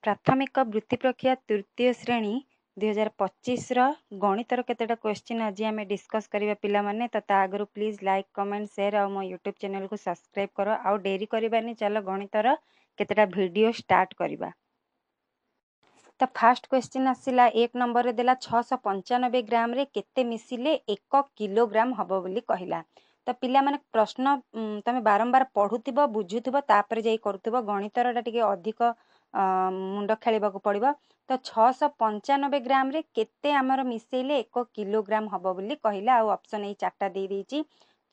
प्राथमिक वृत्ति प्रक्रिया तृतीय श्रेणी 2025 गणितर केतेटा क्वेश्चन आज आम डिस्कस करवा पिला माने तो आगु प्लीज लाइक कमेंट शेयर और मो यूट्यूब चैनल को सब्सक्राइब करो आउ डेरी करबानी चलो गणितर केतेटा वीडियो स्टार्ट करवा। तो फास्ट क्वेश्चन आसिला एक नंबर देला 695 ग्राम रे केते मिसिले 1 किलोग्राम हबो बोली कहिला। तो पिला माने प्रश्न तमे बारंबार पढ़ुथिबो बुझुथिबो तापर जाई करूथिबो गणितरटा टिके अधिक मुंड खेलिबाकू पड़िबो। तो 695 ग्राम रे केते आमर मिसेइले 1 किलोग्राम हबो बोली कहिला आ ऑप्शन ए चारटा दे देइची।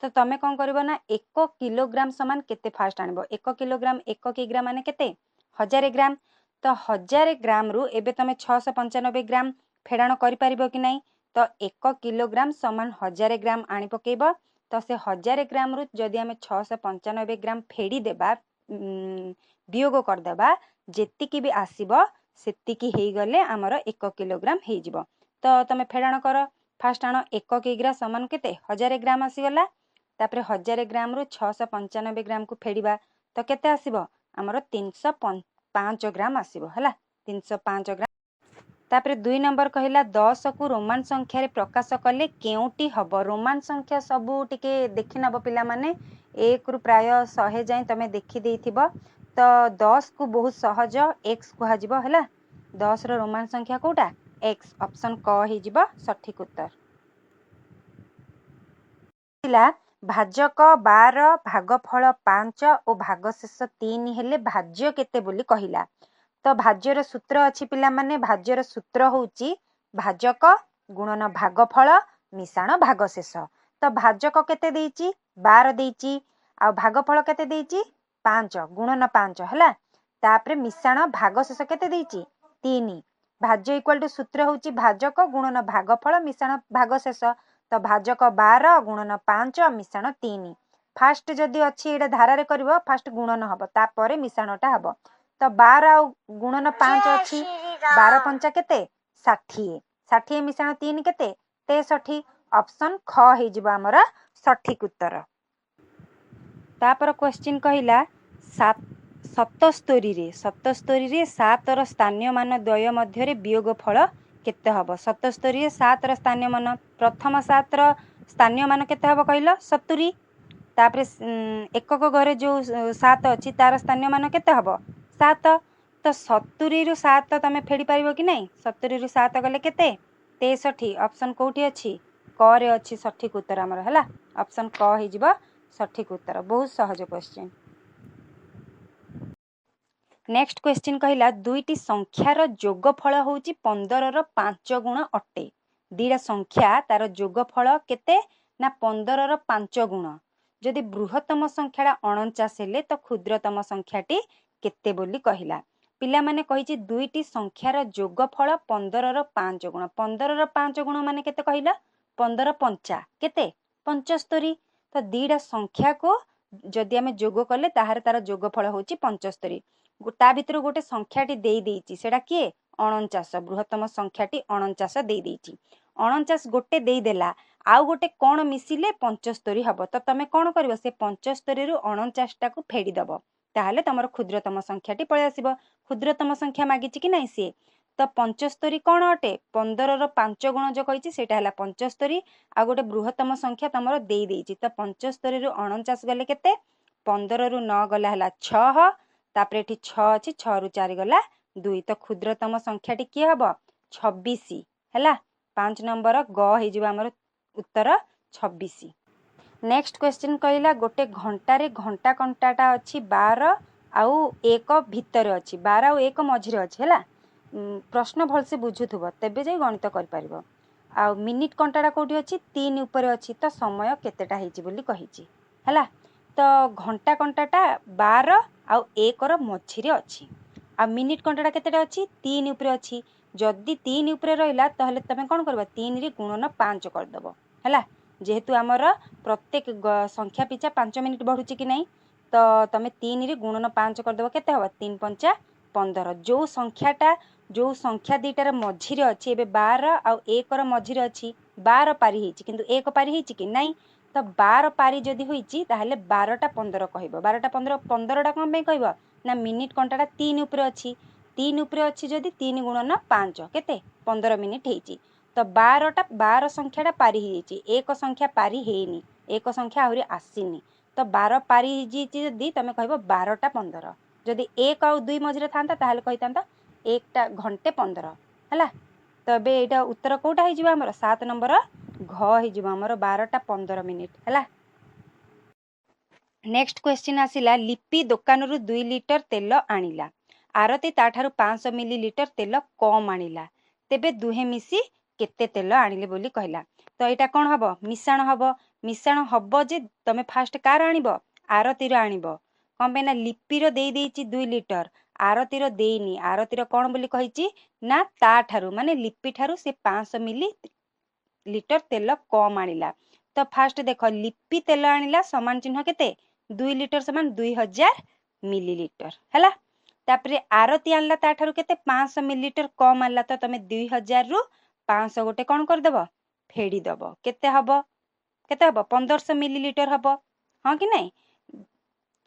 तो तमे कोन करबो ना 1 किलोग्राम समान केते फास्ट आनिबो 1 किलोग्राम 1 किग्रा माने केते 1000 ग्राम। तो 1000 ग्राम रु एबे तमे 695 ग्राम फेडाण करि परिबो कि नहीं। तो 1 किलोग्राम समान 1000 ग्राम आनी पकेबो। तो से 1000 ग्राम रु जदि आमे 695 ग्राम फेडी देबा वियोग कर देबा जेतिकी भी आसीबो सेतिकी हेई गले हमर 1 किलोग्राम हेई जिवो। तो तमे फेडाण कर फास्ट आण 1 किग्रा समान केते 1000 ग्राम आसीगला। तापरे 1000 ग्राम रु 695 ग्राम को फेडिबा तो केते आसीबो हमर 305 ग्राम आसीबो हला 305 ग्राम। तापरे 2 नंबर कहिला 10 को रोमान संख्या रे प्रकाश कले केउटी हबो। रोमान संख्या सबू टिके देखि नबो पिला माने 1 रु प्राय 100 जाय तमे देखि देइथिबो। तो 10 को बहुत सहज x कुहा जिवो हला 10 रो रोमान संख्या कोटा x ऑप्शन क हे जिवो सठिक उत्तर। पिला भाजक 12 भागफल 5 और भागशेष 3 हेले भाज्य केते बोली कहिला। तो भाज्यर सूत्र अच्छी पिला माने भाज्यर सूत्र होउची भाजक गुणन भागफल मिशाण भागशेष। तो भाजक केते देइची 12 देइची आ भागफल केते देइची 5 गुणन 5 हला तापरे मिशाण भागशेष केते देइची 3। भाज्य इक्वल टू सूत्र होउची भाजक गुणन भागफल मिशाण भागशेष। तो भाजक 12 गुणन 5 मिशाण 3 फास्ट जदि अच्छी एटा धारा रे करबो फास्ट गुणन हबो तापरे मिशाणटा हबो। तो 12 गुणन 5 अच्छी 12 पंचा केते 60 60 मिशाण 3 केते 63 ऑप्शन ख हे जिवो हमर सठिक उत्तर। तापर क्वेश्चन कहिला 77 रे 7 र स्थानीय मान द्वय मध्य रे वियोग फल केते हबो। 77 रे 7 र स्थानीय मान प्रथम 7 र स्थानीय मान केते हबो कहिलो 70। तापरे एकक घरे जो 7 अछि तार स्थानीय मान केते हबो 7। तो 70 रु 7 तमे फेडी पारिबो कि नहीं 70 रु 7 गले केते 63 ऑप्शन कोठी अछि क रे अछि सठिक उत्तर हमर हला ऑप्शन क हे जिवो सठिक उत्तर। बहुत सहज क्वेश्चन। नेक्स्ट क्वेश्चन कहिला दुईटी संख्यार जोगफल होउची 15 रो 5 गुण अटे। दीटा संख्या तार जोगफल केते ना 15 रो 5 गुण। जदि बृहत्तम संख्याटा 49 हेले तो क्षुद्रतम संख्याटी केते बोली कहिला। पिला माने कहिची दुईटी संख्यार जोगफल 15 रो 5 गुण 15 रो 5 गुण माने केते कहिला 15 पंचा केते 75। तो दीटा संख्या को जदि आमे जोग कले ताहार तार जोगफल होउची 75। ता भितर गोटे संख्याटी देई देइची सेटा किए 49 बृहत्तम संख्याटी 49 देई देइची 49 गोटे देई देला आउ गोटे कोन मिसिले 75 हबो। तो तमे कोन करबो से 75 रु 49 टा को फेडी दबो ताहले तमर क्षुद्रतम संख्याटी पळे आसीबो। क्षुद्रतम संख्या मागिची कि नाही से तो 75 कोन अटे 15 रो 5 गुण जो कहिची सेटा हला 75 आ गोटे बृहत्तम संख्या तमर देई देइची। तो 75 रु 49 गले केते 15 रु 9 गला हला 6 तापरे एठी 6 अछि 6 रु 4 गला 2। तो क्षुद्रतम संख्याटी की हबो 26 हला 5 नंबर ग हे जिवो हमर उत्तर 26। नेक्स्ट क्वेश्चन कहिला गोटे घंटा रे घंटा कंटाटा अछि 12 आउ 1 भितर अछि 12 आउ 1 मझिरे अछि हला प्रश्न भलसे बुझुथबो तेबे जे गणित कर परिबो। आ मिनिट कंटाटा कोठी अछि 3 ऊपर अछि तो समय केतेटा हेछि बोली कहिछि हला। तो घंटा कंटाटा 12 आउ 1 रो मझिरे अछि आ मिनिट कंटाटा केतेटा अछि 3 ऊपर अछि। जदि 3 ऊपर रहिला तहले तमे कोन करबा 3 रे गुणन 5 कर दबो हला जेहेतु हमर प्रत्येक संख्या पिछा 5 मिनिट बढ़ुची कि नहीं। तो तमे 3 रे गुणन 5 कर दबो केते हबो 3 पंचा 15। जो संख्या दीटार मझिरे अछि एबे 12 आउ 1 रो मझिरे अछि 12 पारी हेछि किंतु 1 पारी हेछि कि नहीं। तो 12 पारी जदि होइछि ताहले 12 टा 15 कहइबो 12 टा 15 15 टा कोन पे कहइबो ना मिनिट कंटाटा 3 ऊपर अछि 3 उपरे अच्छी जदि 3 गुणन 5 केते 15 मिनिट हेची तो 12 संख्याटा पारी ही एक संख्या पारी हेनी एक संख्या आहुरी आसीनी तो 12 पारी ही जदि तमे कहबो 12टा 15 जदि 1 और 2 मझरे थांता ताहले कहितांता 1टा घंटे 15 हला तो बे एटा उत्तर कोटा हे जिबा हमर 7 नंबर घ हे जिबा हमर 12टा 15 मिनिट हला। नेक्स्ट क्वेश्चन आसिला लिपि दुकानरू 2 लिटर तेल आनिला आरती ताठारू 500 मिलीलीटर तेल कम आनिला तेबे दुहे मिसी केते तेल आनिले बोली कहला तो एटा कोन हबो मिश्रण हबो जे तमे फास्ट कार आनिबो आरती रो आनिबो कोन बेना लिपि रो देई देइची 2 लिटर आरती रो देइनी आरती रो कोन बोली कहिची ना ताठारू माने लिपि ठारू से 500 मिलीलीटर तेल कम आनिला तो फास्ट देखो लिपि तेल आनिला समान चिन्ह केते 2 लिटर समान 2000 मिलीलीटर हैला तापरे आरती आनला ताठारू केते 500 मिलीलीटर कम आनला तो तमे 2000 रु 500 गोटे कोन कर देबो फेडी देबो केते हबो 1500 मिलीलीटर हबो हां कि नहीं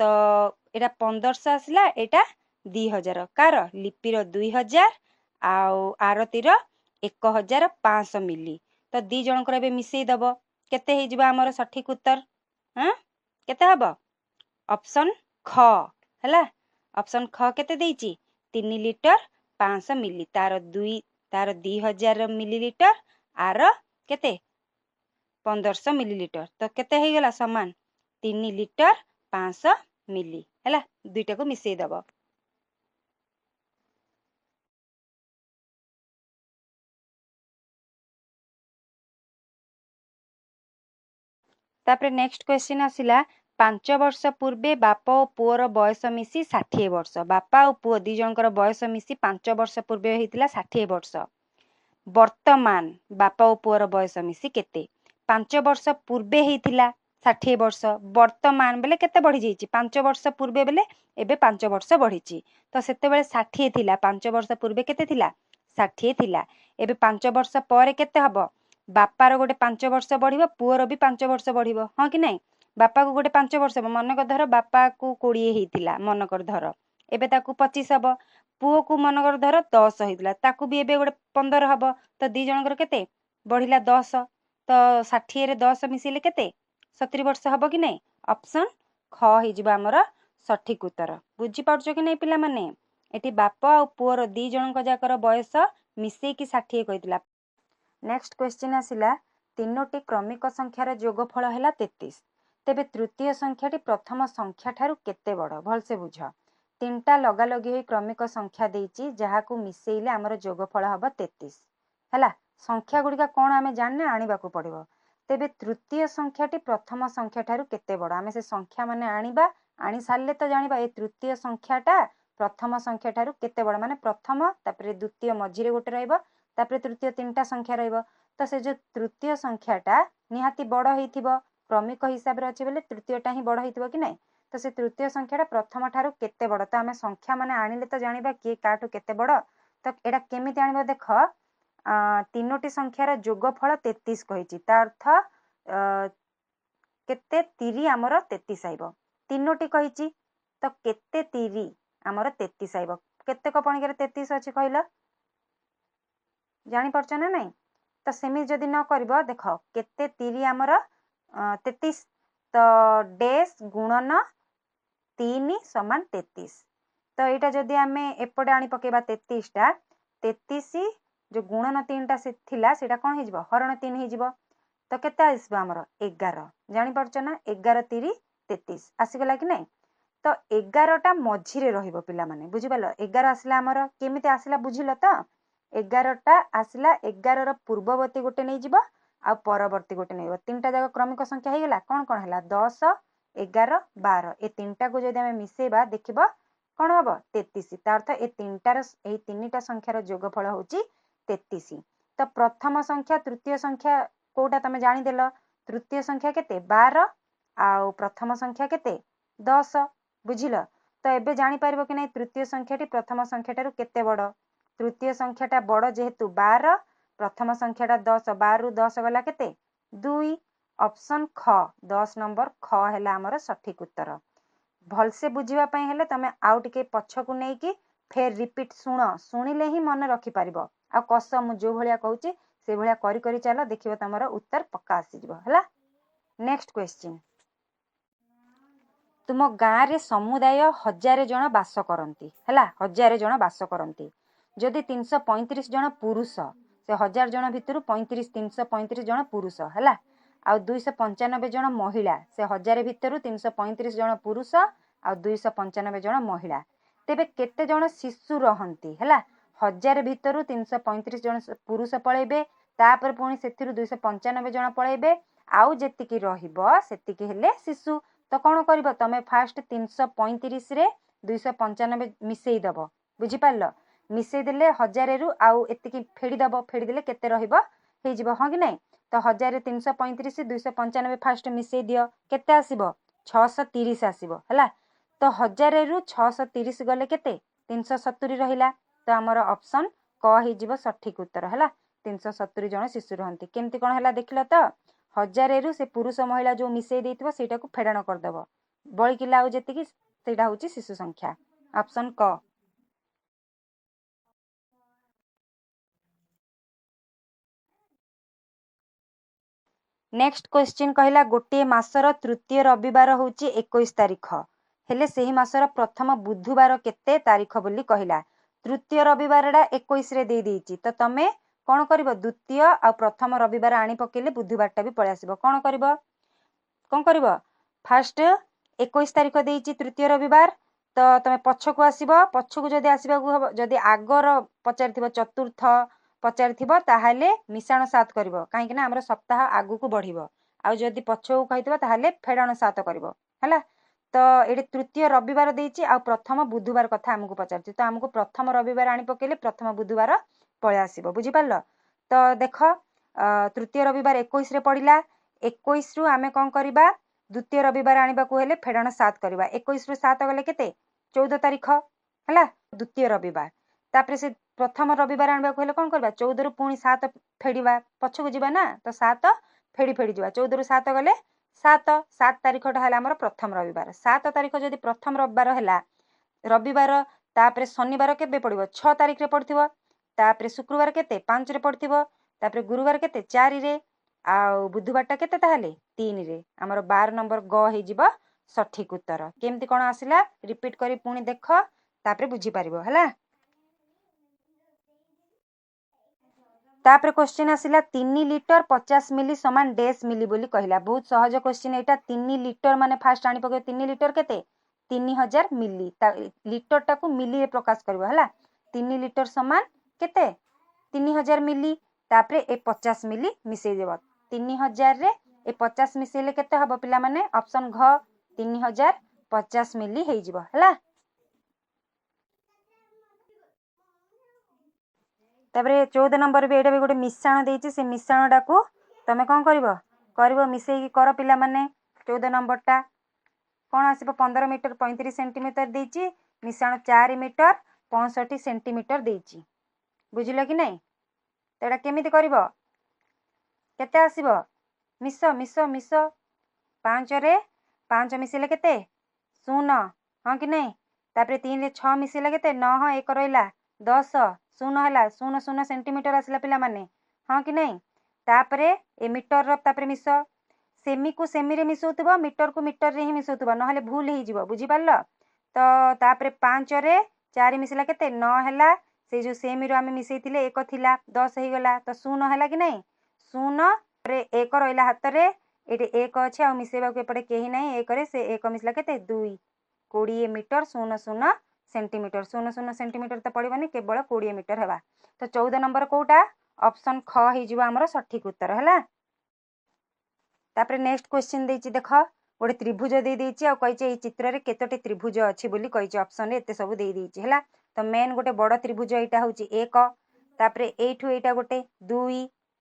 तो एटा 1500 आसला एटा 2000 कार लिपि रो 2000 आउ आरती रो 1500 मिली तो दी जनकर बे मिसई दबो केते हे जिबा हमर सठिक उत्तर हां केते हबो ऑप्शन ख हैला ऑप्शन ख केते देइची 3 लिटर 500 मिली तार 2000 मिलीलीटर आर केते 1500 मिलीलीटर तो केते हे गेला समान 3 लिटर 500 मिली हैला दुईटा को मिसई दबो तापरे नेक्स्ट क्वेश्चन आसिला 5 वर्ष पूर्वे बापा और पुअर बयस मिसी 60 वर्ष बापा और पुओ दी जनकर बयस मिसी 5 वर्ष पूर्वे हेतिला 60 वर्ष वर्तमान बापा और पुअर बयस मिसी केते 5 वर्ष पूर्वे हेतिला 60 वर्ष वर्तमान बेले केते बढ़ी जाईची 5 वर्ष पूर्वे बेले एबे 5 वर्ष बढ़ीची तो सेते बेले 60 थिला 5 वर्ष पूर्वे केते थिला 60 थिला एबे 5 वर्ष परे केते हबो बापार गोटे 5 वर्ष बढ़िबो पुअर भी 5 वर्ष बढ़िबो हां कि नहीं बापा को गोटे 5 वर्ष मनकर धर बापा को 20 हेतिला मनकर धर एबे ताकू 25 हबो पुओ को मनकर धर 10 हेतिला ताकू भी एबे गोटे 15 हबो तो दी जनकर केते बढ़िला 10 तो 60 रे 10 मिसिले केते 70 वर्ष हबो कि नहीं ऑप्शन ख हे जिबा हमर सठिक उत्तर बुझी पाउछो कि नहीं पिला माने एटी बापा और पुओर दी जनक जाकर बयस मिसेई की 60 कहितला। नेक्स्ट क्वेश्चन आसिला तीनोटी क्रमिक संख्यार जोगफल हैला 33 तेबे तृतीय संख्याटी प्रथम संख्या ठारू केते बड़ भल से बुझ तीनटा लगा लगी होई क्रमिक संख्या देइची जहाकू मिसेइले हमर जोगफल हबो 33 हैला संख्या गुडिका कोन आमे जानने आनिबा को पड़िबो तेबे तृतीय संख्याटी प्रथम संख्या ठारू केते बड़ आमे से संख्या माने आनिबा आनी सारले तो जानिबा ए तृतीय संख्याटा प्रथम संख्या ठारू केते बड़ माने प्रथम तापरे द्वितीय मझिरे गोटे रहइबो तापरे तृतीय तीनटा संख्या रहइबो तो से जो तृतीय संख्याटा निहाती बड़ हेइथिबो क्रमिक हिसाब रे अछि बेले तृतीयटा ही बड़ हेइथिबो कि नै तो से तृतीय संख्याटा प्रथम ठारू केते बड़ तो आमे संख्या माने आनिले तो जानिबा के काटू केते बड़ तो एटा केमिति आनिबो देख तीनोटी संख्यार जोगफल 33 कहिछि ता अर्थ केते 30 हमर 33 आइबो तीनोटी कहिछि तो केते 30 हमर 33 आइबो केते को पणिकर 33 अछि कहिला जानी परछ ना नहीं तो सेमि जदि न करबो देखो केते 30 हमर 33 तो डेस गुणन 3 समान 33 तो एटा जदि आमे एपटे आनी पकेबा 33 टा 33 जो गुणन 3 टा से थिला सेटा कोन हे जिवो हरण 3 हे जिवो तो केते आइसबो हमर 11 जानी परछ ना 11 3 33 आसी गला कि नहीं तो 11 टा मझिरे रहिबो पिला माने बुझि पालो 11 आसला हमर केमिते आसला बुझिलो तो 11 टा आसला 11 रो पूर्ववर्ती गोटे नै जिवो आ परवर्ती गोटे नै तीनटा जगह क्रमिक संख्या हे गेला कोन कोन हला 10 11 12 ए तीनटा को जदि हमें मिसेबा देखिबो कोन हबो 33 ता अर्थ ए तीनटार ए तीनटा संख्यार जोगफल होची 33 तो प्रथम संख्या तृतीय संख्या कोटा तमे जानि देलो तृतीय संख्या केते 12 आ प्रथम संख्या केते 10 बुझिलो तो एबे जानि पारिबो कि नै तृतीय संख्याटी प्रथम संख्याटारु केते बड़ तृतीय संख्याटा बड़ जेहेतु 12 प्रथम संख्याटा 10 12 रु 10 गला केते 2 ऑप्शन ख 10 नंबर ख हैला हमर सठिक उत्तर भल से बुझिबा पई हेले तमे आउ टिके पछकु नै कि फेर रिपीट शुण शुणिले ही मन रखिपार आ कस मु जो भाया कहूँ से भाया करी करी चल देखिए तुम उत्तर पक्का आसीज है। नेक्स्ट क्वेश्चन तुम गाँव रे समुदाय 1000 जन बास करती है 1000 जन बास करती जदि 335 जन पुरुष से 1000 जन भितर 335 जन पुरुष है आ 295 जन महिला से 1000 भितर 335 जन पुरुष आ 295 जन महिला तेबे केते जन शिशु रहंती है 1000 भितर 335 जन पुरुष पळेबे तापर पुणी से 295 जन पळेबे आउ जेतिकी रहिबो सेतिकी हेले शिशु तो कौन कर तुम फास्ट 335 रे 295 मिसई दब बुझिपार मिसईदेले 1000 रु आउ एतिकी फेड़ीदब फेड़ीदेले केते रहिबो हेजिबो हाँ कि नहीं तो 1000 335 295 फास्ट मिसई दियो केते आसीबो 630 आसीबो हैला तो 1000 रु 630 गले केते 370 रहिला तो हमर ऑप्शन क हेजिबो सठिक उत्तर हैला 370 जन शिशु रहंती केमती कोन हैला देखिलो तो 1000 रु से पुरुष महिला जो मिसई देइथिबो सेटा को फेडाण करदेव बड़ी किला आउ जेतिकी सेटा होची शिशु संख्या ऑप्शन क। नेक्स्ट क्वेश्चन कहला गोटे मासर तृतीय रविवार होची 21 तारीख हेले सेही मासर प्रथम बुधवार केते तारीख बोली कहला तृतीय रविवारडा 21 रे दे देइची तो तमे कौन करिवो द्वितीय आ प्रथम रविवार आनी पकेले बुधवारटा भी पळे आसीबो कौन करिवो कौन करिवो फास्ट 21 तारीख देइची तृतीय रविवार तो तमे पछकु आसीबो पछकु जदि आसीबाकू हबो जदि आगर पचारिथिबो चतुर्थ पचारिथिबो ताहाले मिशाण 7 करिवो काहेकि ना हमर सप्ताह आगु को बढ़िबो आ जदि पछकु कहिथिबो ताहाले फेडाण 7 करिवो हैला तो एडी तृतीय रविवार देइची आ प्रथम बुधवार कथा हमकु पचारछि तो हमकु प्रथम रविवार आनी पकेले प्रथम बुधवार पळे आसीबो बुझि पारलो तो देख तृतीय रविवार 21 रे पड़िला 21 रु आमे कोन करिबा द्वितीय रविवार आनिबाकू हेले फेडाण 7 करिबा 21 रु 7 गले केते 14 तारीख हैला द्वितीय रविवार तापरे से प्रथम रविवार आनिबाकू हेले कोन करबा 14 रु पुणी 7 फेडिबा पछकू जिबा ना तो 7 फेडी फेडी जिबा 14 रु 7 गले 7 तारीखटा हैला हमर प्रथम रविवार 7 तारीख जदि प्रथम रविवार हैला रविवार तापरे शनिवार केबे पड़िबो 6 तारीख रे पड़थिबो तापरे शुक्रवार केते 5 रे पड़थिबो तापरे गुरुवार केते 4 रे आ बुधवारटा केते ताहाले 3 रे हमर 12 नंबर ग हे जिबो सठिक उत्तर केमती कोन आसिला रिपीट करी पुणी देख तापरे बुझी पारिबो हैला। तापरे क्वेश्चन आसिला 3 लिटर 50 मिली समान डेस मिली बोली कहला बहुत सहज क्वेश्चन एटा 3 लिटर माने फास्ट आनी पके 3 लिटर केते 3000 मिली लिटर टाकू मिली रे प्रकाश करबो हैला 3 लिटर समान केते 3000 मिली तापरे ए 50 मिली मिसई देबो 3000 रे ए 50 मिसेले केते हबो पिला माने ऑप्शन घ 3050 मिली हेइ जिवो हैला। तापरे 14 नंबर भी एटा भी गोटे मिश्रण देइछि से मिश्रण डाकू तमे कोन करबो मिसेई कर पिला माने 14 नंबर टा कोन आसीबो 15 मीटर 35 सेंटीमीटर देइछि मिश्रण 4 मीटर 65 सेंटीमीटर देइछि बुझिलो कि नहीं तेडा केमिति करबो केते आसीबो मिस मिस मिस 5 रे 5 मिसेले केते 0 हां कि नहीं तापरे 3 रे 6 मिसेले केते 9 1 रहिला 10 0 हला 0 0 सेंटीमीटर आसिला पिला माने हां कि नहीं तापरे ए मीटर रो तापरे मिस सेमी को सेमी रे मिसौतबो मीटर को मीटर रे ही मिसौतबो न हले भूल हे जिवो बुझि पारलो तो तापरे 5 रे 4 मिसला केते 9 हला से जो सेमी रो आमे मिसैतिले 1 थिला 10 हे गला तो 0 हला कि नहीं 0 रे 1 रहिला हाथ रे एटे 1 अछि आ मिसेबा को एपटे केही नहीं 1 रे से 1 मिसला केते 2 20 मीटर 0 0 सेंटीमीटर 0 0 सेंटीमीटर तो पड़िबनी केवल 20 मीटर हेबा तो 14 नंबर कोटा ऑप्शन ख हे जिवो हमर सठिक उत्तर हला। तापरे नेक्स्ट क्वेश्चन देइछि देख गोटे त्रिभुज दे देइछि आ कहिछि ए चित्र रे केतोटी त्रिभुज अछि बोली कहिछि ऑप्शन रे एते सब दे देइछि हला तो मेन गोटे बड़ त्रिभुज एटा होछि 1 तापरे एठु एटा गोटे 2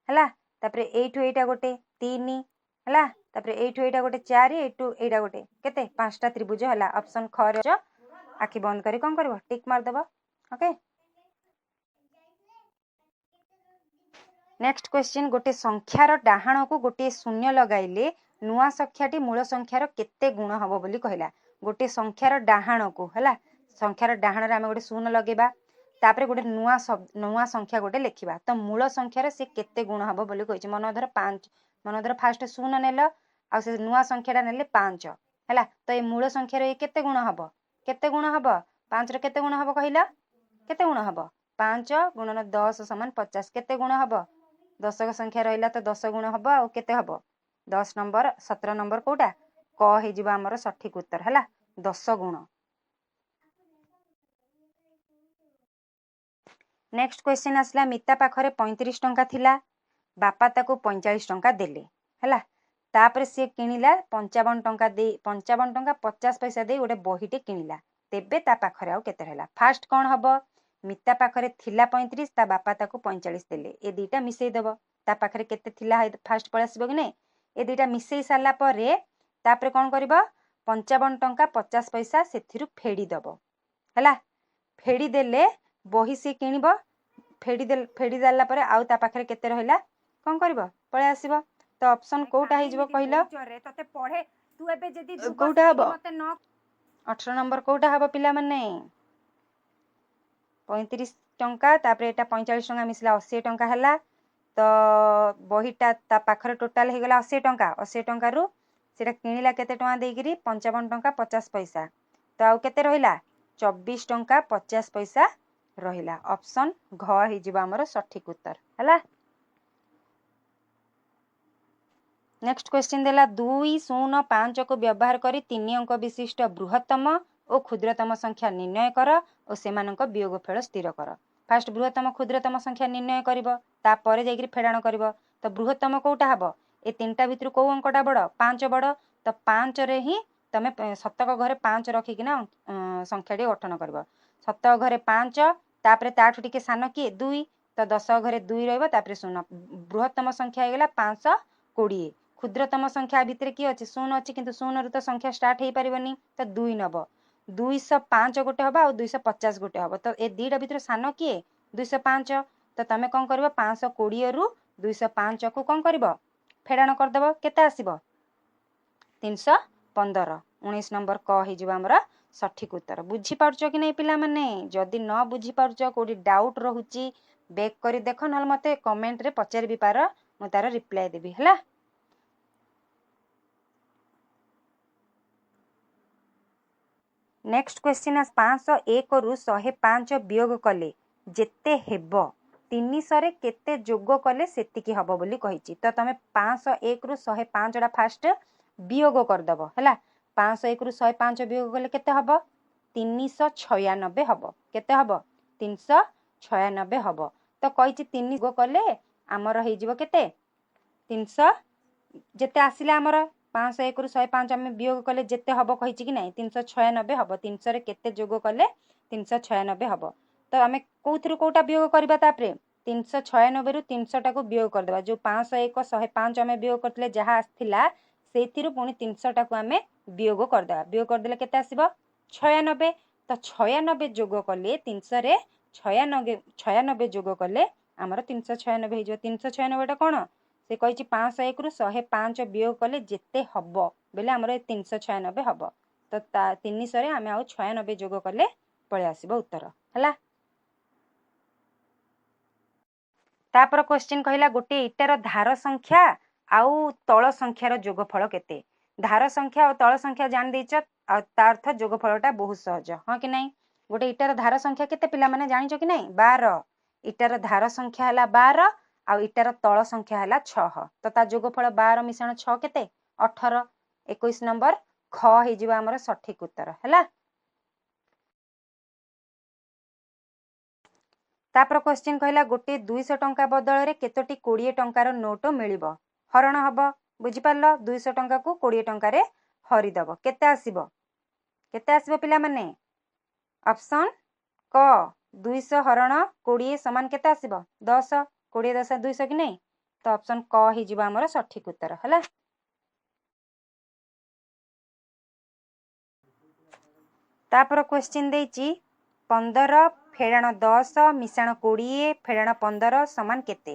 हला तापरे एठु एटा गोटे 3 हला तापरे एठु एटा गोटे 4 एठु एटा गोटे केते 5टा त्रिभुज हला ऑप्शन ख रे आखि बंद करी कोन करबो टिक मार देबो ओके। नेक्स्ट क्वेश्चन गोटे संख्यार डाहाण को गोटे शून्य लगाइले नुआ संख्याटी मूल संख्यार केते गुण हबो बोली कहला गोटे संख्यार डाहाण को हला संख्यार डाहाणरे आमे गोटे शून्य लगेबा तापर गोटे नुआ संख्या गोटे लिखिबा तो मूल संख्यार से केते गुण हबो बोली कहिछि मनोधर 5 मनोधर फास्ट शून्य नेल आ से नुआ संख्याटा नेले 5 हैला तो ए मूल संख्यार ए केते गुण हबो 5 रे केते गुण हबो कहिला केते गुण हबो 5 गुणन 10 समान 50 केते गुण हबो दशक संख्या रहिला तो 10 गुण हबो आ केते हबो 10 नंबर 17 नंबर कोटा क हे जिबा हमर सठिक उत्तर हैला 10 गुण। नेक्स्ट क्वेश्चन आसला मिता पाखरे 35 टंका थिला बापा ताको 45 टंका देले हैला तापर से किनिला 55 टंका दे 55 टंका 50 पैसा दे गोटे बहीटे किनिला तेबे ता पाखरे आउ केते रहला फास्ट कोन हबो मिता पाखरे थिला 35 ता बापा ताको 45 देले ए दुईटा मिसई देबो ता पाखरे केते थिला फास्ट पळ आसीबो कि नै ए दुईटा मिसई सारला परे तापर कोन करबो 55 टंका 50 पैसा सेथिरु फेडी दबो हैला फेडी देले बही से किनिबो फेडी देला परे आउ ता पाखरे केते रहला कोन करबो पळे आसीबो तो ऑप्शन कोटा हे जिवो कहिलो तते पढे तू एबे जदी कोटा हबो मते न 18 नंबर कोटा हबो पिला माने 35 टंका तापर एटा 45 टंका मिसला 80 टंका हला तो बहीटा ता पाखरे टोटल हे गेला 80 टंका रु सेटा किनिला केते टंका देगिरी 55 टंका 50 पैसा तो आउ केते रहिला 24 टंका 50 पैसा रहिला ऑप्शन घ हे जिवो हमर सठिक उत्तर हला। नेक्स्ट क्वेश्चन देला 205 को व्यवहार करी 3 अंक विशिष्ट बृहत्तम और क्षुद्रतम संख्या निर्णय कर और सेमानक वियोगफल स्थिर कर फास्ट बृहत्तम क्षुद्रतम संख्या निर्णय करिवो तापर जाइकरी फेडाण करिवो तो बृहत्तम कोटा हबो ए तीनटा भितर को अंकटा बड़ 5 बड़ तो 5 रे ही तमे शतक घरे 5 रखिकिना संख्याटी गठन करिवो शतक घरे 5 तापर ताठु टिके सान की 2 तो 10 घरे 2 रहइबो तापर 0 बृहत्तम संख्या हे गेला 520 क्षुद्रतम संख्या भितर की अच्छे 0 अच्छे किंतु 0 रु तो संख्या स्टार्ट हो पारिबनी तो 2 नब 205 गोटे हबो आ 250 गोटे हबो तो ए दीटा भितर सान की 205 तो तमे कोन करबो 520 रु 205 को कोन करबो फेडाण कर देबो केते आसीबो 315 19 नंबर क हे जिवो हमरा सठिक उत्तर बुझी पारछो कि नै पिला माने जदी न बुझी पारछो कोडी डाउट रहूची बैक करी देखो नल मते कमेंट रे पचारि भी पार म तार रिप्लाई देबी हला। नेक्स्ट क्वेश्चन 501 रु 105 वियोग कले जेते हेबो 300 रे केते जोग कले सेतिकी हबो बोली कहिची तो तमे 501 रु 105 डा फास्ट वियोग कर दबो हला 501 रु 105 वियोग कले केते हबो 396 हबो केते हबो 396 हबो तो कहिची 3 जोग कले हमर हे जिवो केते 300 जेते आसिले हमर 501 रु 105 आमे वियोग कले जेते हबो कहिची कि नै 396 हबो 300 रे केते जोग कले 396 हबो तो आमे कोउथरु कोटा वियोग करबा तापरे 396 रु 300 टाको वियोग कर देबा जो 501 105 आमे वियोग करतले जहा आथिला सेथिरु पुनी 300 टाको आमे वियोग कर देबा वियोग कर देले केते आसीबो 96 तो 96 जोग कले 300 रे 96 जोग कले हमर 396 हे जो 396 टा कोन से कहिची 501 रु 105 वियोग कले जेते हबो बेले हमर 396 हबो तो 300 रे आमे आउ 96 जोग कले पळे आसीबो उत्तर हला। तापर क्वेश्चन कहिला गोटे इटार धार संख्या आउ तळ संख्यार जोगफल केते धार संख्या और तळ संख्या जान देछ आ ता अर्थ जोगफलटा बहुत सहज हां कि नै गोटे इटार धार संख्या केते पिला माने जानिचो कि नै 12 इटार धार संख्या हला 12 आ इटार तळ संख्या हला 6 तो ता जोगफल 12 मिश्रण 6 केते 18 21 नंबर ख हे जिवो हमर सठिक उत्तर हला। तापर क्वेश्चन कहला गोटे 200 टंका बदल रे केतोटी 20 टंकार नोट मिलिबो हरण हबो बुझी पारलो 200 टंका को 20 टंका रे हरि दबो केते आसीबो पिला माने ऑप्शन क 200 हरण 20 समान केते आसीबो 10 20 10 200 कि नै तो ऑप्शन क हे जिवो हमर सठिक उत्तर हला। तापर क्वेश्चन देइची 15 फेडाण 10 मिशाण 20 फेडाण 15 समान केते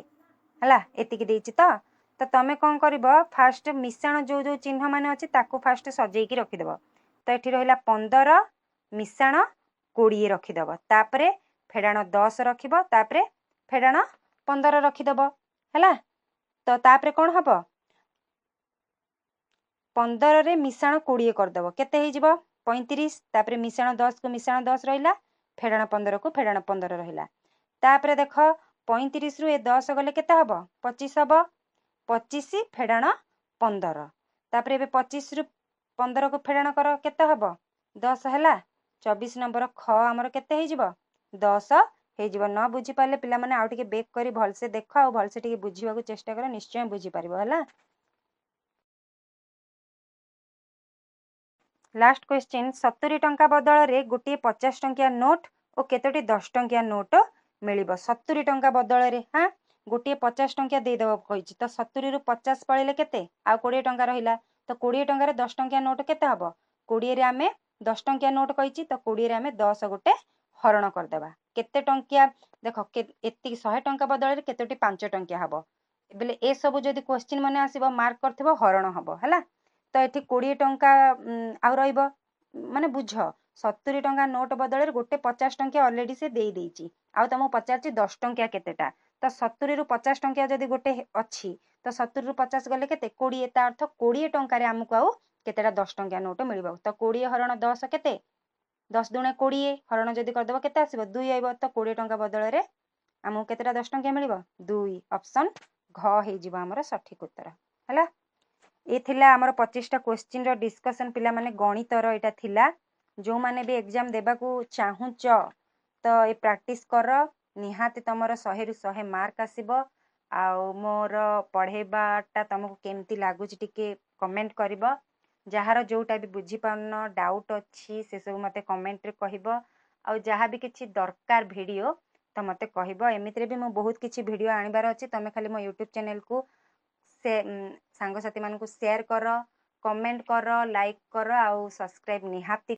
हला एतिकी देइची तो तमे कोन करबो फास्ट मिशाण जो जो चिन्ह माने अछि ताको फास्ट सजेई की रखि देबो तो एठी रहिला 15 मिशाण 20 ରଖିଦେବ। ତାପରେ ଫେଡ଼ାଣ 10 ରଖିବ, ତାପରେ ଫେଡ଼ାଣ 15 ରଖିଦେବ ହେଲା। ତ ତାପରେ କ'ଣ ହେବ? 15ରେ ମିଶାଣ 20 କରିଦେବ। କେତେ ହେଇଯିବ? 35। ତାପରେ ମିଶାଣ 10କୁ ମିଶାଣ 10 ରହିଲା, ଫେଡ଼ାଣ 15କୁ ଫେଡ଼ାଣ 15 ରହିଲା। ତାପରେ ଦେଖ 35ରୁ ଏ 10 ଗଲେ କେତେ ହେବ? 25 ହେବ। 25 ଫେଡ଼ାଣ 15। ତାପରେ ଏବେ 25ରୁ 15କୁ ଫେଡ଼ାଣ କର, କେତେ ହେବ? 10 ହେଲା। 24 ନମ୍ବର ଖ ଆମର କେତେ ହେଇଯିବ? 10 ହେଇଯିବ। ନ ବୁଝିପାରିଲେ ପିଲାମାନେ ଆଉ ଟିକେ ବେକ୍ କରି ଭଲସେ ଦେଖ ଆଉ ଭଲସେ ଟିକେ ବୁଝିବାକୁ ଚେଷ୍ଟା କର, ନିଶ୍ଚୟ ବୁଝିପାରିବ ହେଲା। ଲାଷ୍ଟ କ୍ୱେଶ୍ଚିନ୍, 70 ଟଙ୍କା ବଦଳରେ ଗୋଟିଏ 50 ଟଙ୍କିଆ ନୋଟ୍ ଓ କେତୋଟି 10 ଟଙ୍କିଆ ନୋଟ୍ ମିଳିବ? 70 ଟଙ୍କା ବଦଳରେ ଗୋଟିଏ 50 ଟଙ୍କିଆ ଦେଇଦେବ କହିଛି, ତ 70ରୁ 50 ପଳେଇଲେ କେତେ? ଆଉ 20 ଟଙ୍କା ରହିଲା। ତ 20 ଟଙ୍କାରେ 10 ଟଙ୍କିଆ ନୋଟ୍ କେତେ ହେବ? 20ରେ ଆମେ 10 ଟଙ୍କିଆ ନୋଟ୍ କହିଛି, ତ 20ରେ ଆମେ 10 ଗୋଟେ ହରଣ କରିଦେବା। କେତେ ଟଙ୍କିଆ ଦେଖ, ଏତିକି 100 ଟଙ୍କା ବଦଳରେ କେତୋଟି 5 ଟଙ୍କିଆ ହେବ? ବେଲେ ଏସବୁ ଯଦି କ୍ୱେଶ୍ଚିନ୍ ମାନେ ଆସିବ ମାର୍କ କରିଥିବ ହରଣ ହେବ ହେଲା। ତ ଏଠି 20 ଟଙ୍କା ଆଉ ରହିବ, ମାନେ ବୁଝ 70 ଟଙ୍କା ନୋଟ୍ ବଦଳରେ ଗୋଟେ 50 ଟଙ୍କିଆ ଅଲରେଡି ସେ ଦେଇଛି, ଆଉ ତମକୁ ପଚାରିଛି 10 ଟଙ୍କିଆ କେତେଟା। ତ 70ରୁ 50 ଟଙ୍କିଆ ଯଦି ଗୋଟେ ଅଛି, ତ 70ରୁ 50 ଗଲେ କେତେ? 20। ତା ଅର୍ଥ 20 ଟଙ୍କାରେ ଆମକୁ ଆଉ କେତେଟା 10 ଟଙ୍କିଆ ନୋଟ୍ ମିଳିବ। ତ 20 ହରଣ 10 କେତେ? 10 ଦୁଣେ 20, ହରଣ ଯଦି କରିଦେବ କେତେ ଆସିବ? 2 ଆଇବ। ତ 20 ଟଙ୍କା ବଦଳରେ ଆମକୁ କେତେଟା 10 ଟଙ୍କିଆ ମିଳିବ? 2। ଅପସନ୍ ଘ ହେଇଯିବ ଆମର ସଠିକ ଉତ୍ତର ହେଲା। ଏ ଥିଲା ଆମର 25ଟା କ୍ୱେଶ୍ଚିନ୍ର ଡିସ୍କସନ୍ ପିଲାମାନେ, ଗଣିତର ଏଇଟା ଥିଲା। ଯେଉଁମାନେ ବି ଏକ୍ଜାମ୍ ଦେବାକୁ ଚାହୁଁଛ ତ ଏ ପ୍ରାକ୍ଟିସ୍ କର, ନିହାତି ତମର 100ରୁ 100 ମାର୍କ ଆସିବ। ଆଉ ମୋର ପଢ଼େଇବାଟା ତମକୁ କେମିତି ଲାଗୁଛି ଟିକେ କମେଣ୍ଟ କରିବ। ଯାହାର ଯେଉଁଟା ବି ବୁଝିପାରୁନ, ଡାଉଟ୍ ଅଛି, ସେସବୁ ମୋତେ କମେଣ୍ଟରେ କହିବ। ଆଉ ଯାହା ବି କିଛି ଦରକାର ଭିଡ଼ିଓ ତ ମୋତେ କହିବ। ଏମିତିରେ ବି ମୁଁ ବହୁତ କିଛି ଭିଡ଼ିଓ ଆଣିବାର ଅଛି। ତମେ ଖାଲି ମୋ ୟୁଟ୍ୟୁବ୍ ଚ୍ୟାନେଲକୁ ସାଙ୍ଗସାଥିମାନଙ୍କୁ ସେୟାର କର, କମେଣ୍ଟ କର, ଲାଇକ୍ କର ଆଉ ସବସ୍କ୍ରାଇବ୍ ନିହାତି